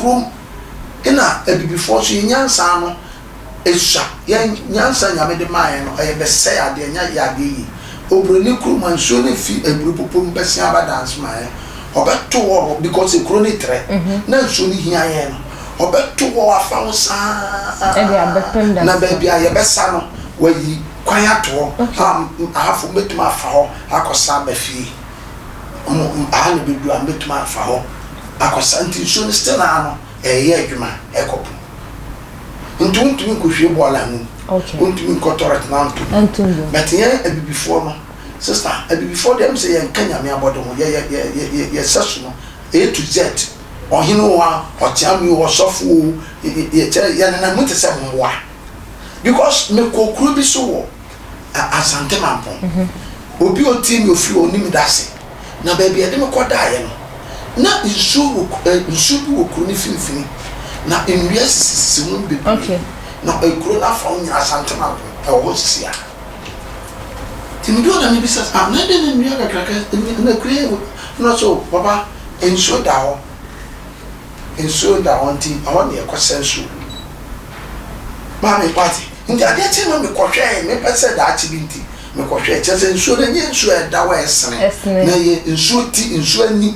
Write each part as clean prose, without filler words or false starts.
krom ina before so nyansa no esha yan nyansa nyame de mae no e be say ade nya ya de yi obroni krom anso ne fi eburu popom besi aba dance mae obeto wo because e kroni tre na nso ni hia ye no obeto wo afa wo sa na ba bia ye besa no wayi kwan ato ahafo metuma afa ho akosa ba fi ahane bedu a metuma afa ho akosa nti so ni still na no ye adwuma ekopo ntumi ko hwe bola mu ntumi ko toret na ntu but ye before no sister before them say yan kanya me abodo ho ye sesu no A to Z ohinu wa otiami wo sofo ye na muti se mwa because me kokuru bi so wo asante mampo obi oti mi ofri onim dase na ba bia de me koda ye no na nsu bi okuru ni finfini na enwia sisi mu bi na ekuru na fa onya asante mampo e wo sia timdo na me bisa na de na enwia kakraka na kure no so baba ensu da ho nti awon ne ekosensu ma me party ndi ade ti no me kohwe me pese da achi binti me kohwe chese ensu de nye ensu e da wa esene na ye ensu ti ensu ani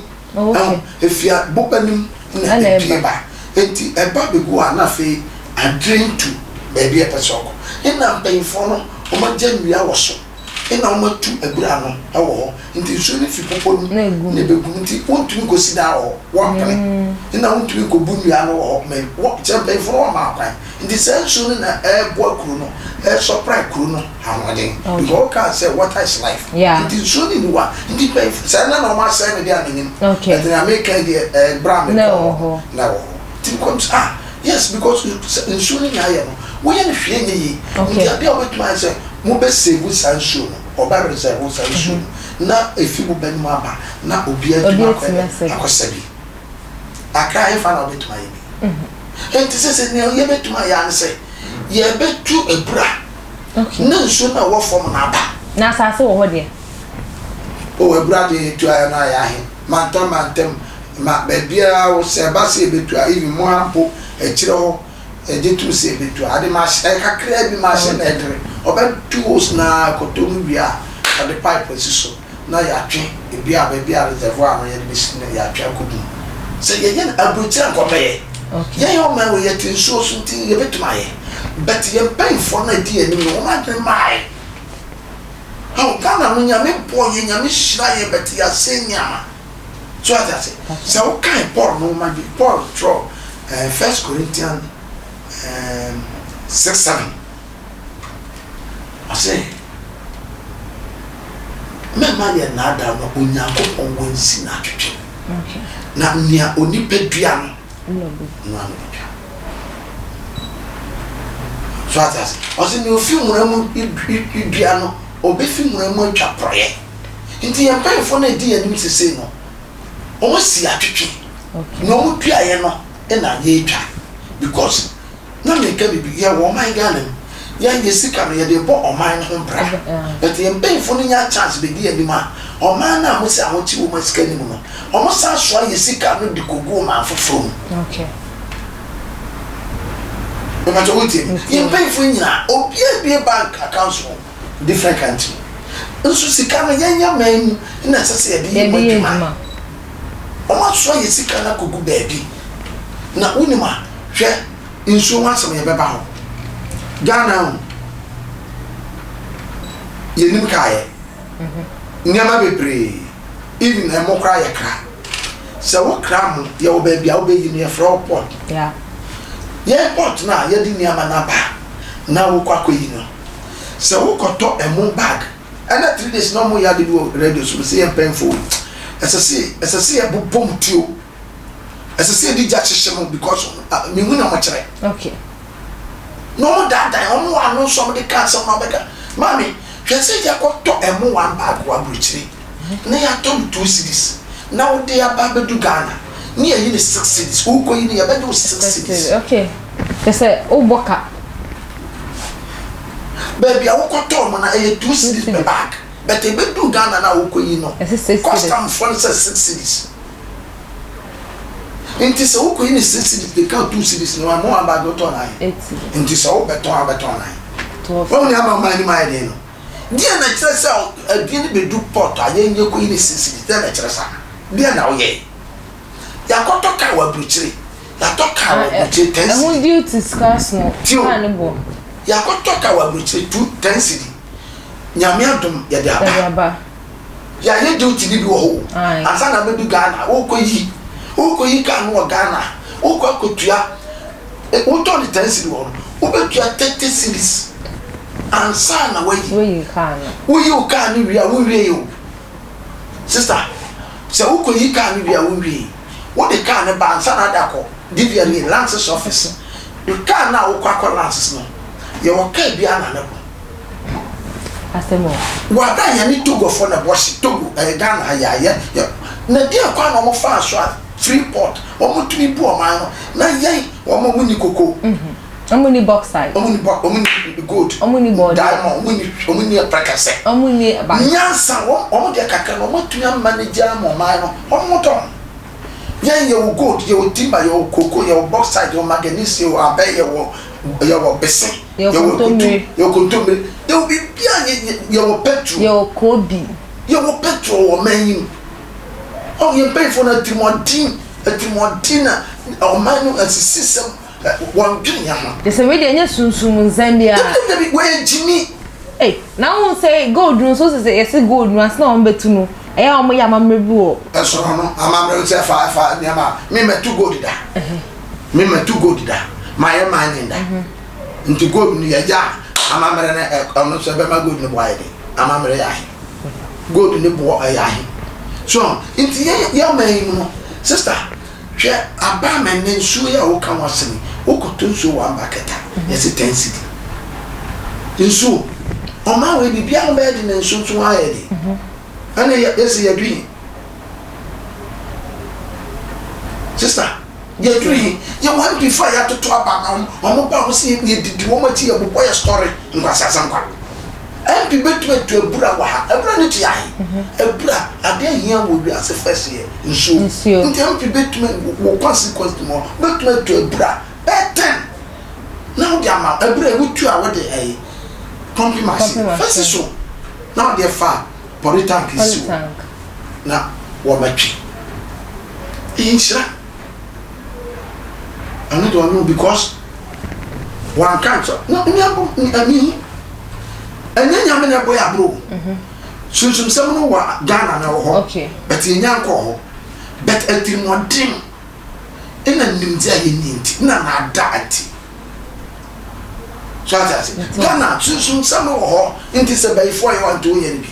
efia bopanim na eba enti eba begu ana fe adren to baby e pese oko ina mpenfo no o ma janwia wo so ina o ma tu agura no e wo nti ensu ni fi popo ne begu nti wontumi go sida ho wo pene ina wontumi go bunwia no ho me wo mpenfo no ma akwan nti sensu na ebo akuru no surprise akuru no hanode because can say what is life nti so ni wa nti pe say na no ma say me dia menim and I make the brand no ti comes yes because sensu ni aye no wo ye ne hwe nye yi nti abia obetuma say mo be save sensu no oba reserve sensu na efi mo ben mo aba na obi aduma akosabi aka e fa na obetuma yi enti se ne ye betuma ya nse ye betu ebra na nso na wo form na aba na asase wo ho de o ebra de tu aya na ya he mantem ma bebia wo se ba se betu even mo ampo e kire ho e de tu se betu ade ma e kakra bi ma se na edre obetu os na kotom bia ade pipe so na ya twe e bia reservoir no ye de bisine ya twa kodu se ye ye abrotia nkobeye yeah, your man will yet ensure something a bit my but you're paying for an idea and you want to my how can I mean? I'm poor in your mission, but you are saying yama. So that's it. So, kind Paul no man be Paul throw 1 Corinthians 6:7. I say, my money and nada no unyako on one sin. Okay. Now, near only Pedrian. No. So that's also new film remu iduano obe film remu atwa proye nti ye mpan fo na di anim sese no o si atwetwe no mo tua ye no e na ye twa because na me ka bibi ye wo man gane ya ye sika no ye de bo o man ho bra but ye mpan fo no nya chance be di anim a o man na mo se ahochi wo ma sika ni mo no o mo sa so ye sika no di kogu ma foforo okay but what you pay for nyina obi bank accounts different country nso sika na yanya man na sese e bi ma o ma so ye sika na kogu baabi na unima hwe nso wasem ye beba ho Ghana ye nim kae nyama bebre even e mokra ye kra se wo kra mo ye wo baabi a wo be yi ne fro pot yeah pot na ye di nyama na ba na wo kwakoyi no se wo koto emu bag ana 3 days no mo ya de do radio so se ye painful esese ye bobom tio esese di ja chishemo because me hu na mo kire okay no that time no anu so mo de cancer no bega mami hwese ya koto emu one bag wa bruchiri na ya to 2 cedis na wo de aba bedu Ghana ni yi ni 6 cities uko yi ni ya bedu 6 cities okay say o boka baby I will to na 2 cities per bag but e bedu Ghana na uko yi no custom for 6 cities Inti se wo ko ni 6 cities they count 2 cities no mo aba go to 9 inti se wo beton 9 wo ni ama ma ni ma ide no dia na kire se adie ni bedu port aye nye ko ni 6 cities dia na kire sa dia na wo ye ya ko to ka wa bruchiri ya to ka wa bruchiri 10 cities who duty scars no kan bo ya ko to ka wa bruchiri 10 cities nyame adom ya de aba ya ye duty ni bi wo ho asa na bedu Ghana wo ko yi kan wo Ghana wo ko akotua wo to the 10 cities wo betua 30 cities ansa na we kan wo yi kan ni wi a wo wi yo sister se wo ko yi kan ni wi a wo wi wo de kan ne ba ansa na da ko DVLA Lances office you kan na wo kwa Lances no ye wo ka bia na ne bo asemo wa da ya ni Togo for na boshi Togo Ghana ya na dia kwa na mo fa so Freeport omo tumi bu o man na yai omo mu ni koko omo ni bauxite omo ni gold omo ni board diamond omo ni prekase omo ni ba nyansa omo de kaka no omo tumi manage mo man no omo ton yai ye wo gold ye wo timber ye wo koko ye wo bauxite ye wo manganese ye wo abe ye wo bese ye wo kontomre ye wo bibia ye wo petrol ye wo kobi ye wo petrol wo man oh you pay for na timodin na o manu asisem one dream ya ma they say we dey nya sunsun Zambia we jimi now won say gold no so say yes gold no as na on betu no eya o mo ya mamrebu o eso no amamre say fa ne ma me metu gold da me metu gold da ma ye ma nda nti gold ni ya ja amamre na ono so be ma gold ni bo ayi amamre ya gold ni bo ayi so inti ya man no sister hwe aba man nsu ya wo kan waseni wo koto nsu wa mbaketa yes 10 city nsu o ma we bibia o be di nsu tun ha ye di ana yes ya dui sister ya dui ya wan before ya to aba na o mo ba wo se ye didi wo ma ti ya bo ya story ngwa sasam kwa and be better to ebura wa ebura ni ti ahi ebura ade hia wo wi ase first year nso nti am be better wo consequence mo better to ebura better now the amount ebura we tu a we dey compromise first so now the far body tank is na wo matwi insha I don't know because one cancer no me enya nyame na boy abro sunsun sem no wa Ghana na ho but enya nko ho but etimodin ina nimdi aye ninti na na ada ati so ati Ghana sunsun sem no ho inti se bai fo ye want to ye bi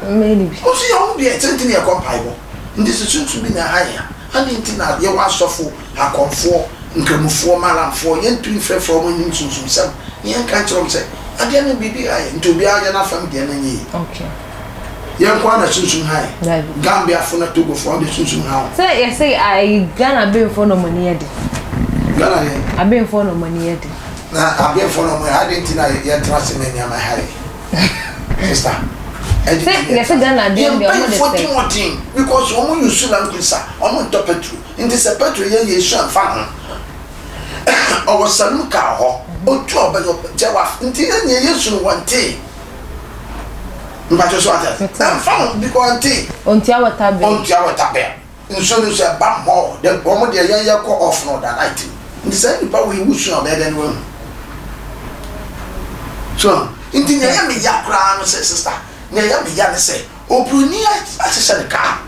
maybe o so ye ho bi e tenti na compile bo inti sunsun bi na haya and inti na ye wa sofo akonfo nkramufo malamfo ye ntu frefo mo nim sunsun sem ye kan chrom se ade na bibi ai nto bi aya na fam de na nyi okay yen kwa na sunsun hai Gambia fo na Togo fo de sunsun ha say you say I Ghana be for no money yet Ghana ye I be for no money yet na I be for no money I didn't na ye trust me na my hai sister say you say Ghana dey on the say because omo use land crisa omo to petrol in this petrol ye shan fa o wasalum ka ho o tu obayo jewa nti enye yesu wante mbacho so ata fa because onti awatabe nso se ba mo de omo de ye ko off no that night nti say ni pa we wusu o be den we so nti nya ya me ya kra no say sister nya ya me ya ne say obruni asese ne ka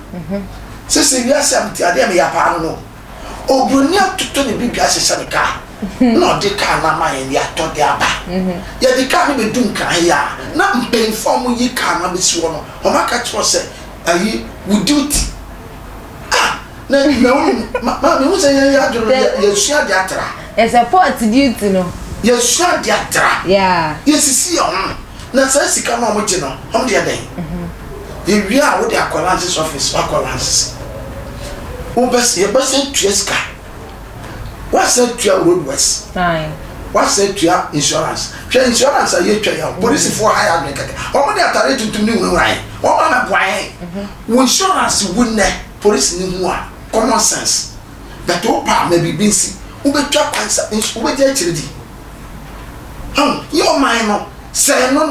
sisi wi asem ti ade me ya pa no obruni atoto ne bibi asese ne ka no de ka na ma ya to de aba ya de ka ne be dun kan ya na mpen form yi ka na be si wo no o ma ka tro se ayi we duty na ma me say ya joro ya sua de atra it's a part duty no ya sua de atra yeah yes si on na sa sika na mo je no o de den ye wi a wo de Lances office Lances o best ye best tueska what's that to road west nine what's that to insurance insurance are you try police for higher make o mo de atare tutum ni won ran o ma na boy insurance won na police ni hu a common sense but opa maybe binsi ubetwa kwansa ubeje chiredi your mind no say no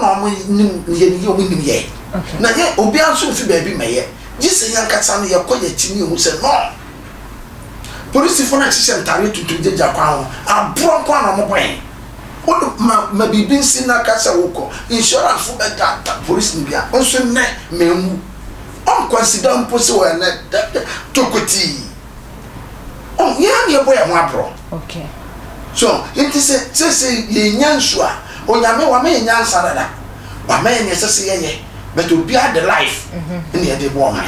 nim ye na ye obi anso fi ba bi meye jise yankasa no ye koye chini hu say no police for na chise ntare tutu jeja kwa ho abro kwa na mo boy odo ma bibinsi na kasa woko insurance fu beta police ni bia onso ne memu on consider mposi we na tokoti on ye boy mo abro okay so it say ye nyansu a onyame wa me nyansa dada wa me ne sese ye but obi had the life in the dey bo man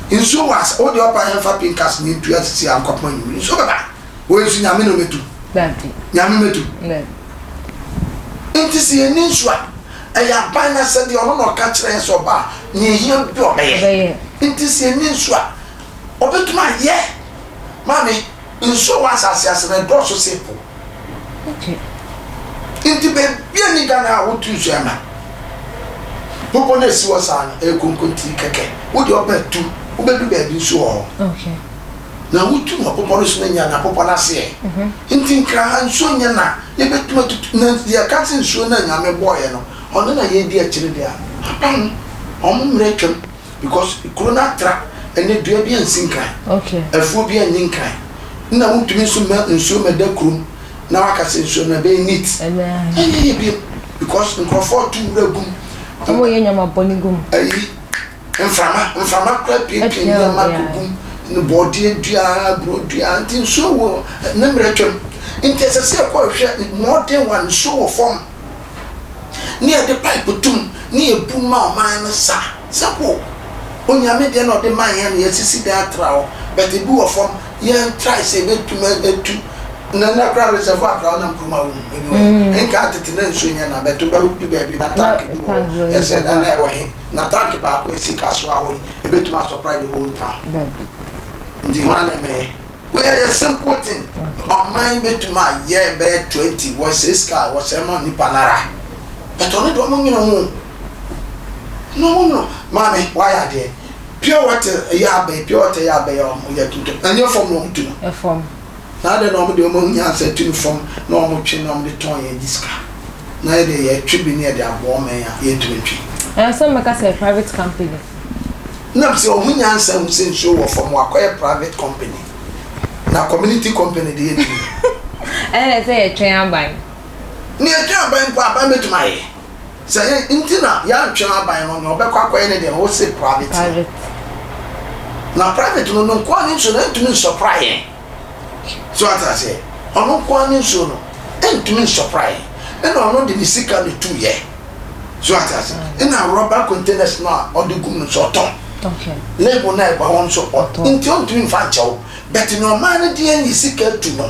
inso was all the upper hand pinkas ni tu asisi ankopon ni so baba wo ensu nyame no metu daddy nyame metu it say ni nsu a eya ban na se de ono no ka kire so ba ni hia bi obeye it say ni nsu a obetuma ye mami nso was asase na do so simple okay inti be bia ni gana wotu so ama popo na si wasa e konkonti keke wo de obetu wo bedu be bi so ho okay na wotu no popo no so na nya na popo na se inti nkra nso nya na ye betu matutu na ya kati nso na nya me boy no ono na ye di a kire dia apam omumre twem because corona tra ene dua bi ansinkan okay afuo bi anyinkan na wotumi so ma nso meda krum na wakase nso na be neat eh bi because nkrofo tu regum omo ye nyama boni gum ayi mframa kra pipi na makugum no body dua bro dua ntin so wo na mretwem intesese ko hwe modern one so wo form ni de pipe tum ni ebu ma o man sa sapo onyame de no de man ya na sisi da trawo but ebu wo form yen try say betuma etu na kra reservoir kra na mpuma wo enka atete na nso nya na beto ba bi ba bi na tank bi ese na e wahi na tank ba ko esi kaso awo betuma surprise the whole town ndi wana me we are a simple thing o man betuma ye be 20 was this car was e mo ni panara but oni do mo nyina ho no mami why are there pure water ya be pure water ya be o ya tutu and your form no tutu e form na de no mo de mo nya se tun form no mo twe no mo de ton ye diska na de ye twi bi ne de abo men ya ye twi so make us a private company na se o nya nsa hu se show wo form akoye private company na community company de ye twi and say a train ban ni e twa ban pa ban betuma ye se intina ya twa ban no no be kwa akoye ne de o se private na private no kwa ni so na tumi surprise so what I say ono kwa ni so no entumi surprise and ono de nisika le 2 year so what I say in a rubber containers na odugum so ton okay label na e ba won so nti ontumi fa nchew but no man de nisika tu no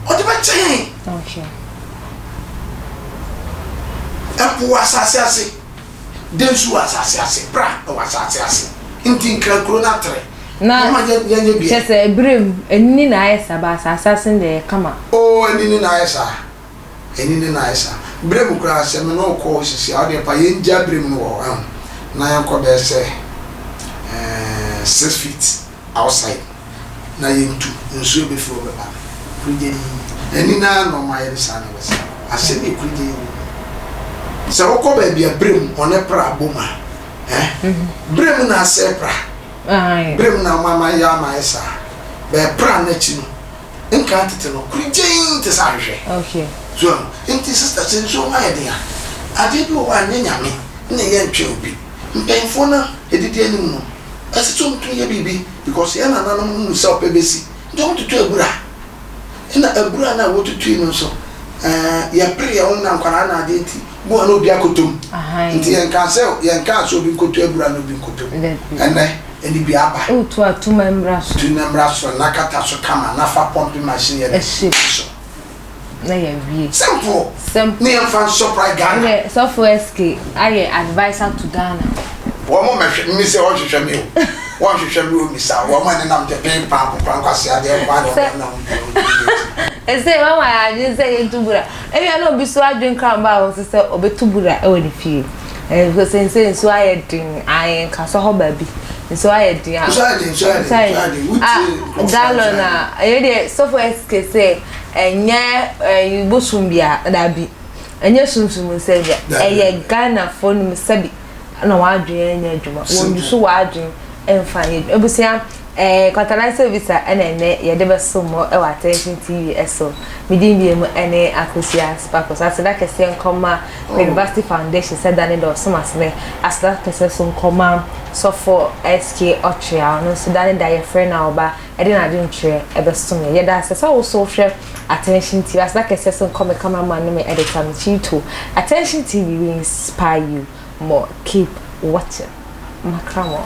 o de ba chen okay apu asase densu asase bra o asase nti nkra corona 3 na chese brem enni na ayesa ba assassin de kama enni na ayesa brem kura se no ko sisi ade pa yenja brem no wo na yanko be se 6 feet outside na yentu nso be fro be ba kuje enni na no ma yesa na wesa ase ni kuje se wo ko ba bia brem one pra boma brem na se pra brem na mama ya ma esa be pra na chi no enka tete no kurigin te sa hwe okay so enti sister sen so ma yede ya ade bi o anya nyame na ye ntwe obi mpenfo na edidi anim no ase to mtu ye bibi because ya na nanom nu se opebesi ndo tutu ebura ina ebura na wotutu no so ya pre ya won na nkwana na ade enti bo na obi akotom nti yenka so obi nkoto ebura na obi nkotom eni bi aba o to atuma embraso nakata so kama na fa pumping machine ya so na ya wie simple ni fan surprise Ghana okay software sk aye advisor to Ghana wo mo me se o hwehwe me o hwehwe me o mi sa wo mo ne nam te pen pa pa kwase ade kwa na ese mama ya je say tubura e bi na obi so adwen kran ba o se obetubura e woni fie Because so I ding I can so baby. So I ding. Galona. I did so for SK say and you busumbia that be. And yes, soon say a Ghana phone Sabi. No, I dream any dream. When you so I dream and find it. Obusia Catalan service and ya deba so more attention TV so me din bi mu ene akosia sparkles as that kese nkoma University Foundation said that do so masne as that kese so nkoma so for SK Otria no so that your friend na oba e dey na dey ntwe e be so me ya da se so share attention TV as that kese so nkoma cameraman no me editor me chito attention TV will inspire you more keep watching makramo.